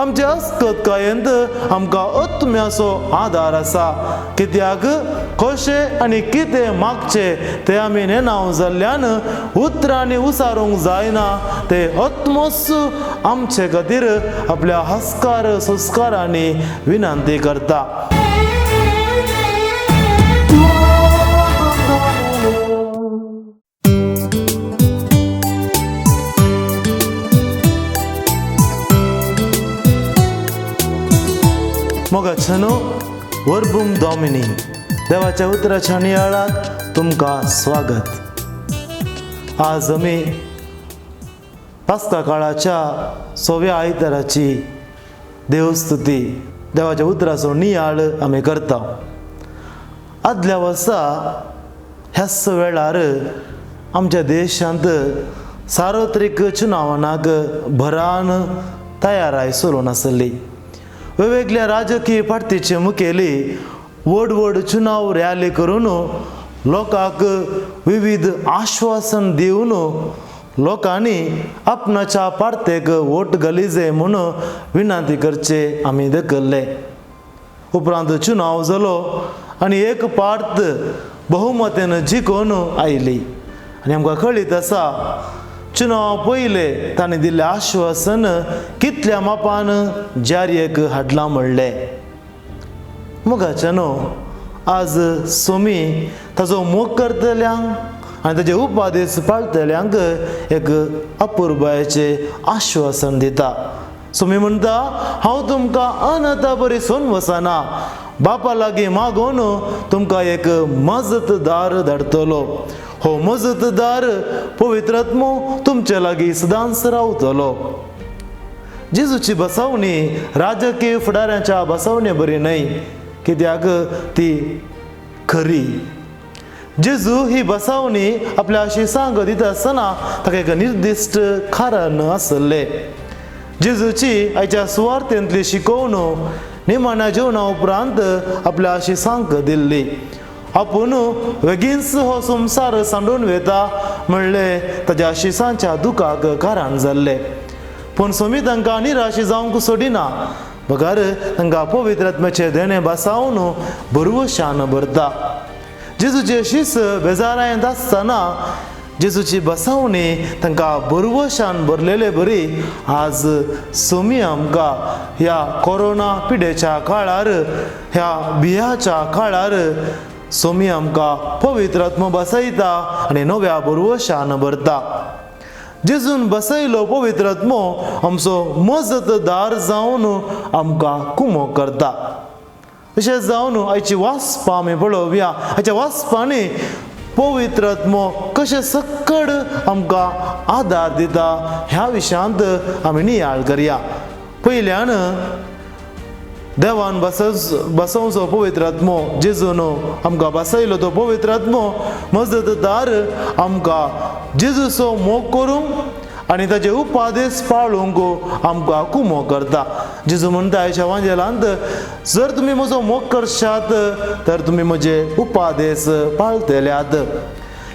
आमच्या अस्कतकायेंत आमकां अत्म्याचो आदार आसा, कित्याक कशें आनी कितें मागचे ते आमी नेनाव जाल्ल्यान उतरांनी उसारूंक जायना ते अत्मोस आमचे खातीर आपल्या हस्कार संस्कारांनी विनंती करता. मोगाचनो वर्बुम डॉमिनी देवाच्या उतराच्या नियाळात तुमकां स्वागत. आज आमी पास्का काळाच्या 6व्या आयताराची देवस्तुती देवाच्या उतराचो नियाळ आमी करता. आदल्या वर्सा ह्याच वेळार आमच्या देशांत सार्वत्रिक चुनावणाक भरान तयाराय सुरू नासली. वेगवेगळ्या राजकीय पार्टीचे मुखेली व्हड व्हड चुनाव रॅली करून लोकांक विविध आश्वासन दिवन लोकांनी आपणाच्या पार्टेक वोट घालीजे म्हणून विनंती करचे आमी देखले. उपरांत चुनाव जालो आनी एक पार्ट बहुमतेन जिखून आयली आनी आमकां कळीत आसा चुनाव पयले ताणें दिल्लें आश्वासन कितल्या मापान जारयेक हाडलां म्हणलें. मोगाचनो आज सोमी ताचो मोग करतल्यांक आनी ताचे उपादेश पाळटल्यांक एक अपुर्बायेचें आश्वासन दिता. सोमी म्हणटा, हांव तुमकां अनता बरी सोन वसना, बापा लागीं मागून तुमकां एक मजतदार धाडटलो. हो मजतदार पवित्र आत्मो तुमचे लागीं सदांच रावतलो. जेजूची बसवणी राजकीय फुडाऱ्यांच्या बसवणे बरी न्हय, कित्याक ती खरी. जेजू ही बसवणी आपल्या शिसांक दिता आसतना ताका एक निर्दिश्ट कारण आसलें. जेजूची आयच्या सुवार्थेंतली शिकोवण निमाण्या जेवणा उपरांत आपल्या शिसांक दिल्ली. आपूण बेगीनच हो संवसार सांडून वेता म्हणलें ताच्या शिसांच्या दुखाक कारण जाल्लें. पूण सोमी तांकां निराश जावंक सोडिना, बगार तांकां पवित्र आत्म्याचें देणें बसावन भरवशान भरता. जेजूचे शीस बेजारायेंत आसतना जेजूची बसवणी तांकां भरवशान भरलेले बरी आज सोमी आमकां ह्या कोरोना पिडेच्या काळार, ह्या बियाच्या काळार सोमी आमकां पवित्र आत्मो बसयता आनी नव्या भरवशान भरता. जेजून बसयलो पवित्र आत्मो आमचो मजतदार जावन आमकां कुमो करता. अशें जावन आयची वाचपां आमी पळोवया. आयच्या वाचपांनी पवित्र आत्मो कशें सक्कड आमकां आदार दिता ह्या विशयांत आमी नियाळ करया. पयल्यान देवान बसोवचो पवित्र आत्मो जेजून आमकां बसयलो तो पवित्र आत्मो मजतदार आमकां जेजूचो मोग करूंक आनी ताचे उपादेश पाळूंक आमकां कुमो करता. जेजू म्हणटा ह्या एवांजेलांत, जर तुमी म्हजो मोग करशात तर तुमी म्हजे उपादेश पाळटल्यात.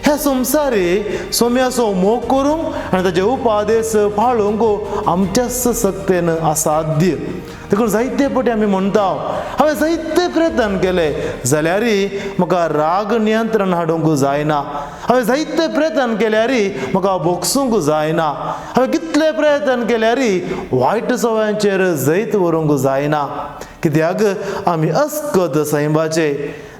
ह्या संवसारी सोम्याचो मोग करूंक आनी ताचे उपादेश पाळूंक आमच्याच सक्तेन असाध्य. देखून जायते फावटी आमी म्हणटा, हांवें जायते प्रयत्न केले जाल्यारय म्हाका राग नियंत्रण हाडूंक जायना. हांवें जायते प्रयत्न केल्यारय म्हाका भोगसूंक जायना. हांवें कितले प्रयत्न केल्यारय वायट सवयांचेर जैत व्हरूंक जायना. कित्याक आमी अस्कत सैबाचे.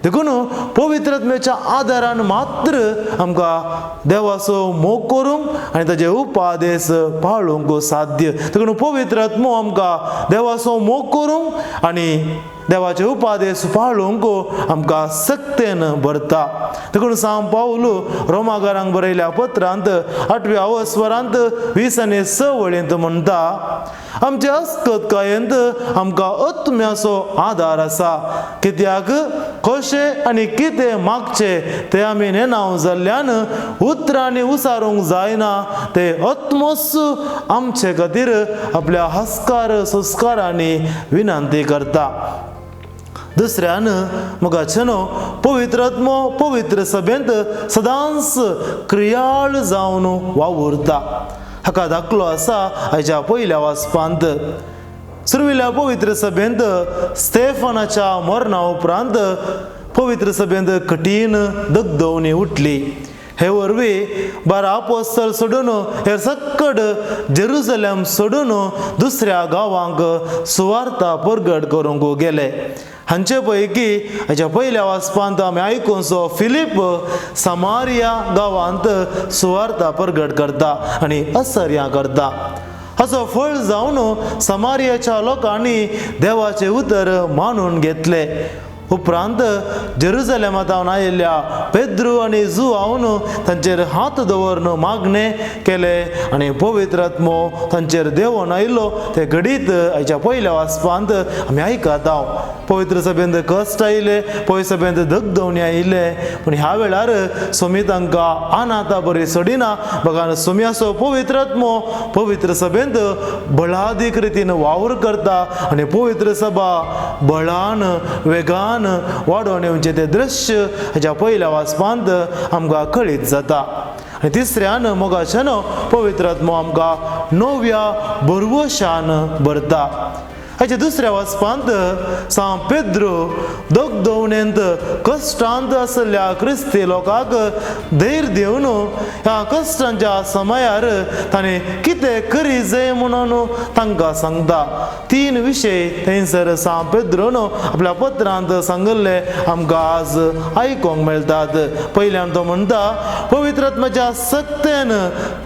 देखून पवित्र आत्म्याच्या आदारान मात्र आमकां देवाचो मोग करूंक आनी ताचे उपादेश पाळूंक साध्य. देखून पवित्र आत्मो आमकां देवाचो मोग करूंक आनी देवाचे उपादेश पाळूंक आमकां सक्तेन भरता. देखून सांत पाऊल रोमाकारांक बरयल्या पत्रांत 8व्या वस्वरांत 20 आनी 6 वळींत म्हणटा, आमच्या अस्कतकायेंत आमकां अत्म्याचो आदार आसा, कित्याक कशें आनी कितें मागचे ते आमी नेनाव जाल्ल्यान उतरांनी उसारूंक जायना ते अत्मोस आमचे खातीर आपल्या हस्कार संस्कारांनी विनंती करता. दुसऱ्यान मोगाचनो पवित्र आत्मो पवित्र सभेंत सदांच क्रियाळ जावन वावुरता. हाका दाखलो आसा आयच्या पयल्या वाचपांत. सुरविल्या पवित्र सभेंत स्तेफानाच्या मरणा उपरांत पवित्र सभेंत कठीण दगदवणी उठली. हे वरवी 12 अपोस्तल सोडून हे सकट जेरुसलेम सोडून दुसऱ्या गावांक सुवार्ता परगट करूंक गेले. हांचे पैकी हाच्या पयल्या वाचपांत आमी आयकुनसो फिलिप समारिया गांवांत सुवार्ता परगट करता आनी असर्या करता. हाचो फळ जावन समारियाच्या लोकांनी देवाचे उतर मानून घेतले. उपरांत जेरुसलेमांतावन आयिल्ल्या पेद्रू आनी जुआवन तांचेर हात दवरून मागणे केले आनी पवित्र आत्मो तांचेर देवून आयिल्लो ते घडीत हाच्या पयल्या वाचपांत आमी आयकत आहों. पवित्र सभेंत कश्ट आयिल्ले, पवित्र सभेंत दगदवणी आयिल्ले, पूण ह्या वेळार सोमी तांकां आनाता बरी सोडिना. बघा सोम्याचो पवित्र आत्मो पवित्र सभेंत बळादीक रितीन वावर करता आनी पवित्र सभा बळान वेगान वाडोवन येवचें तें दृश्य हाच्या पयल्या वाचपांत आमकां कळीत जाता. आनी तिसऱ्यान मोगाच्यान पवित्र आत्मो आमकां नव्या बरवशान भरता. हाच्या दुसऱ्या वाचपांत सांव पेद्रू दगदवणेंत कश्टांत आसल्या क्रिस्ती लोकांक धैर्य दिवन ह्या कश्टांच्या समयार ताणें कितें करी जाय म्हणून तांकां सांगता. 3 विशय थंयसर सांव पेद्रून आपल्या पत्रांत सांगल्ले आमकां आज आयकोंक मेळटात. पयल्यान तो म्हणटा पवित्र आत्म्याच्या सक्तेन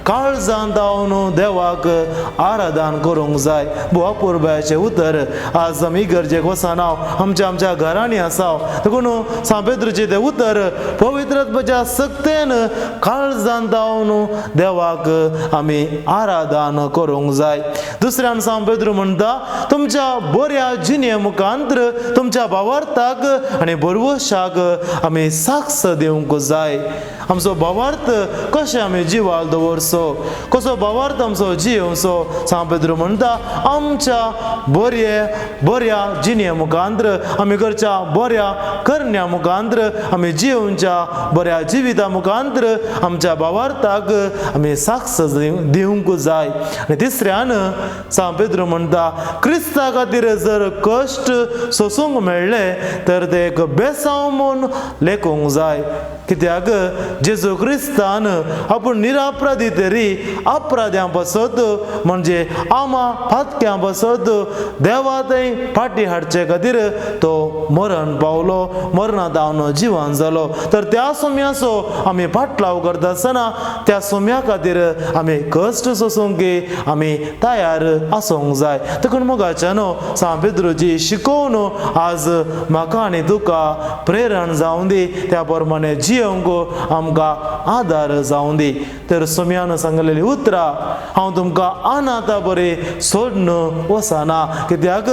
काळजांत रावन देवाक आराधन करूंक जाय. बुवा पुरबायाचें उतर आज आमी गरजेक वचना, आमच्या घरांनी आसाव. देखून सांव पेद्रूचें तें उतर पवित्र आत्म्याच्या सक्तेन काळजांत रावन देवाक आमी आराधन करूंक जाय. दुसऱ्यान सांव पेद्रू म्हणटा तुमच्या बऱ्या जिणे मुखांत्र तुमच्या भावार्थाक आनी बरवशाक आमी साक्ष दिवंक जाय. आमचो भावार्थ कशें आमी जिवाल दवरचो, कसो भावार्थ आमचो जियोवचो. सांव पेद्रू म्हणटा आमच्या बऱ्या जिणे मुखांत्र आमी करच्या बऱ्या करण्या मुखांत्र आमी जियोवच्या बऱ्या जिविता मुखांत्र आमच्या भावार्थाक आमी साक्ष दिवंक जाय. आनी तिसऱ्यान सांव पेद्रू म्हणटा क्रिस्ता खातीर जर कश्ट सोसूंक मेळ्ळे तर ते एक बेसांव म्हूण लेखूंक जाय. कित्याक जेजू क्रिस्तान आपूण निरापराधी तरी अपराध्यां पासत म्हणजे आमा फातक्यां पासत देवा थंय फाटी हाडचे खातीर तो मरण पावलो, मरणांत आवन जिवन जालो. तर त्या सोम्याचो आमी फाटलाव करता आसतना त्या सोम्या खातीर आमी कश्ट सोसूंक आमी तयार आसूंक जाय. देखून मोगाच्यानो सांव पेद्रूची शिकोवन आज म्हाका आनी तुका प्रेरण जावं दी, त्या प्रमाणे जियोंक आमकां आदार जावं दी. तर सोम्यान सांगलेली उतरां हांव तुमकां आनाता बरी सोडून वचना. कित्याक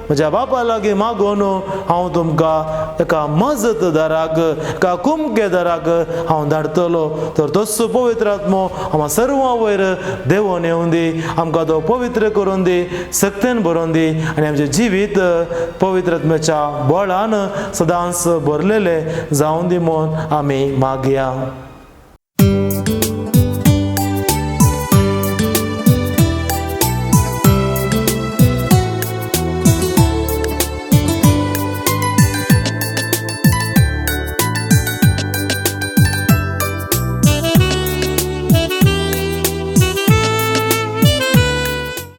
म्हज्या बापा लागीं मागून हांव तुमकां एका मजतदाराक एका कुमकेदाराक हांव धाडटलो. तर तसो पवित्र आत्मो आमकां सर्वां वयर देवून येवं दी, आमकां तो पवित्र करून दी, सक्तेन भरोवन दी आनी आमचें जिवीत पवित्र आत्म्याच्या बळान सदांच भरलेले जावं दी म्हूण आमी मागया.